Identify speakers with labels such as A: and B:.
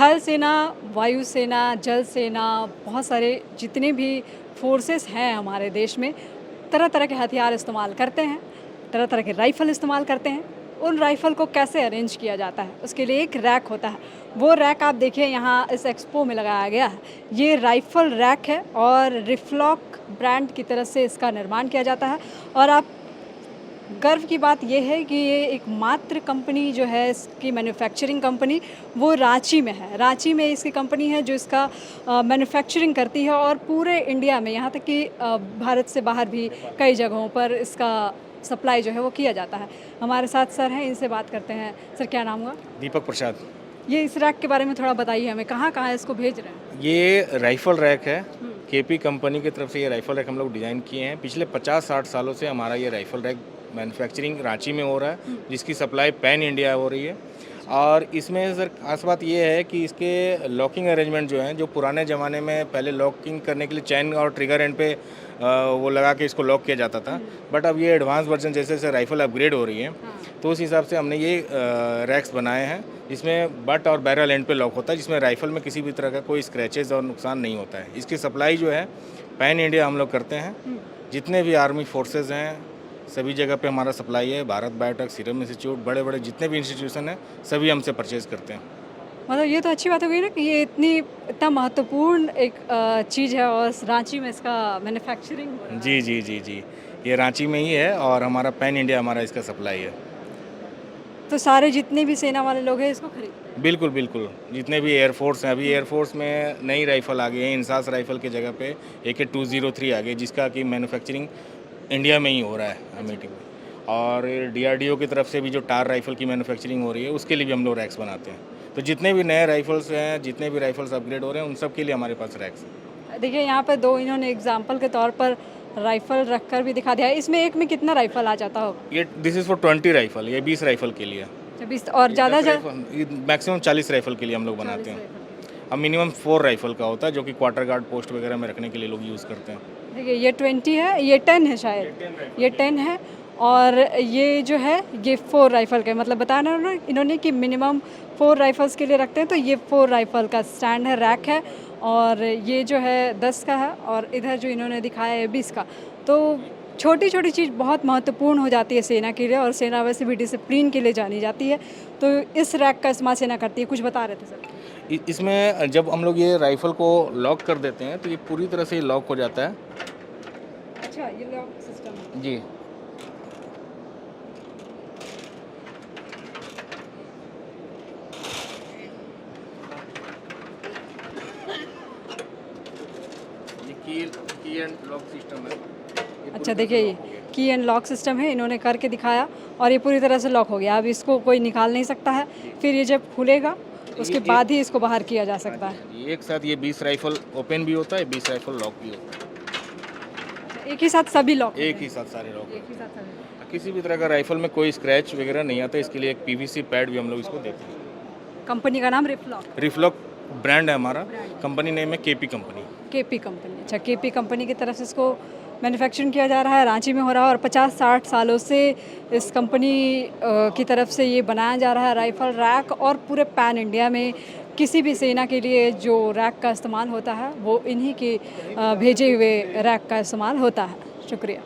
A: थल सेना, वायु सेना, जल सेना, बहुत सारे जितने भी फोर्सेस हैं हमारे देश में, तरह तरह के हथियार इस्तेमाल करते हैं, तरह तरह के राइफ़ल इस्तेमाल करते हैं। उन राइफ़ल को कैसे अरेंज किया जाता है, उसके लिए एक रैक होता है। वो रैक आप देखिए यहाँ इस एक्सपो में लगाया गया है। ये राइफ़ल रैक है और रिफ्लॉक ब्रांड की तरफ से इसका निर्माण किया जाता है। और आप गर्व की बात ये है कि ये एकमात्र कंपनी जो है, इसकी मैन्युफैक्चरिंग कंपनी, वो रांची में है। रांची में इसकी कंपनी है जो इसका मैन्युफैक्चरिंग करती है और पूरे इंडिया में, यहाँ तक कि भारत से बाहर भी कई जगहों पर इसका सप्लाई जो है वो किया जाता है। हमारे साथ सर हैं, इनसे बात करते हैं। सर, क्या नाम हुआ?
B: दीपक प्रसाद।
A: ये इस रैक के बारे में थोड़ा बताइए हमें, कहाँ कहाँ इसको भेज रहे हैं?
B: ये राइफ़ल रैक है। केपी कंपनी की तरफ से ये राइफ़ल रैक हम लोग डिज़ाइन किए हैं। पिछले 50-60 सालों से हमारा ये राइफ़ल रैक मैन्युफैक्चरिंग रांची में हो रहा है, जिसकी सप्लाई पैन इंडिया हो रही है। और इसमें सर खास बात ये है कि इसके लॉकिंग अरेंजमेंट जो हैं, जो पुराने ज़माने में पहले लॉकिंग करने के लिए चैन और ट्रिगर एंड पे वो लगा के इसको लॉक किया जाता था, बट अब ये एडवांस वर्जन जैसे जैसे राइफ़ल अपग्रेड हो रही है, तो उस हिसाब से हमने ये रैक्स बनाए हैं, जिसमें बट और बैरल एंड पे लॉक होता है, जिसमें राइफ़ल में किसी भी तरह का कोई स्क्रैचेस और नुकसान नहीं होता है। इसकी सप्लाई जो है पैन इंडिया हम लोग करते हैं। जितने भी आर्मी फोर्सेज हैं, सभी जगह पे हमारा सप्लाई है। भारत बायोटेक, सीरम इंस्टीट्यूट, बड़े बड़े जितने भी इंस्टीट्यूशन हैं, सभी हमसे परचेज़ करते हैं।
A: मतलब ये तो अच्छी बात हो गई ना कि ये इतना महत्वपूर्ण एक चीज़ है और रांची में इसका मैन्युफैक्चरिंग हो रहा है।
B: जी जी जी जी, ये रांची में ही है और हमारा पैन इंडिया हमारा इसका सप्लाई है।
A: तो सारे जितने भी सेना वाले लोग हैं इसको खरीदते हैं।
B: बिल्कुल बिल्कुल, जितने भी एयरफोर्स हैं, अभी एयरफोर्स में नई राइफ़ल आ गई है, इंसास राइफ़ल की जगह पे AK-203 आ गई, जिसका कि मैन्युफैक्चरिंग इंडिया में ही हो रहा है अमेठी में। और DRDO की तरफ से भी जो टार राइफ़ल की मैन्युफैक्चरिंग हो रही है, उसके लिए भी हम लोग रैक्स बनाते हैं। तो जितने भी नए राइफ़ल्स हैं, जितने भी राइफ़ल्स अपग्रेड हो रहे हैं, उन सब के लिए हमारे पास रैक्स हैं।
A: देखिए यहाँ पे दो इन्होंने एग्जाम्पल के तौर पर राइफल रखकर भी दिखा दिया है। इसमें एक में कितना राइफल आ जाता होगा?
B: ये दिस इज़ फॉर 20 राइफ़ल, ये 20 राइफ़ल के लिए।
A: 20 और ज़्यादा
B: मैक्सिमम 40 राइफ़ल के लिए हम लोग बनाते हैं। अब मिनिमम 4 राइफ़ल का होता है, जो कि क्वार्टर गार्ड पोस्ट वगैरह में रखने के लिए लोग यूज़ करते हैं।
A: देखिए ये 20 है, ये 10 है शायद, ये 10 है और ये जो है ये 4 राइफ़ल का, मतलब बताया ना इन्होंने कि मिनिमम 4 राइफ़ल्स के लिए रखते हैं। तो ये 4 राइफ़ल का स्टैंड है, रैक है, और ये जो है 10 का है और इधर जो इन्होंने दिखाया है 20 का। तो छोटी छोटी चीज़ बहुत महत्वपूर्ण हो जाती है सेना के लिए, और सेना वैसे भी डिसिप्लिन के लिए जानी जाती है। तो इस रैक का इस्तेमाल सेना करती है। कुछ बता रहे थे सर?
B: इसमें जब हम लोग ये राइफ़ल को लॉक कर देते हैं, तो ये पूरी तरह से लॉक हो जाता है।
A: अच्छा, ये लॉक सिस्टम है।
B: जी। ये की एंड लॉक सिस्टम है।
A: अच्छा, देखिए ये की एंड लॉक सिस्टम है, इन्होंने करके दिखाया और ये पूरी तरह से लॉक हो गया। अब इसको कोई निकाल नहीं सकता है। फिर ये जब खुलेगा उसके बाद ही इसको बाहर किया जा सकता है।
B: एक साथ ये 20 राइफ़ल ओपन भी होता है, 20 राइफ़ल लॉक भी होता है।
A: एक ही साथ सभी लॉक?
B: एक ही साथ सारे लॉक।
A: एक ही साथ सभी।
B: किसी भी तरह का राइफ़ल में कोई स्क्रैच वगैरह नहीं आता, इसके लिए एक PVC पैड भी हम लोग इसको देते हैं।
A: कंपनी का नाम रिफ्लॉक?
B: रिफ्लॉक ब्रांड है हमारा, कंपनी नेम है KP कंपनी।
A: KP company. अच्छा, केपी कंपनी की तरफ से इसको मैन्युफैक्चरिंग किया जा रहा है, रांची में हो रहा है और 50-60 सालों से इस कंपनी की तरफ से ये बनाया जा रहा है राइफ़ल रैक। और पूरे पैन इंडिया में किसी भी सेना के लिए जो रैक का इस्तेमाल होता है वो इन्हीं के भेजे हुए रैक का इस्तेमाल होता है। शुक्रिया।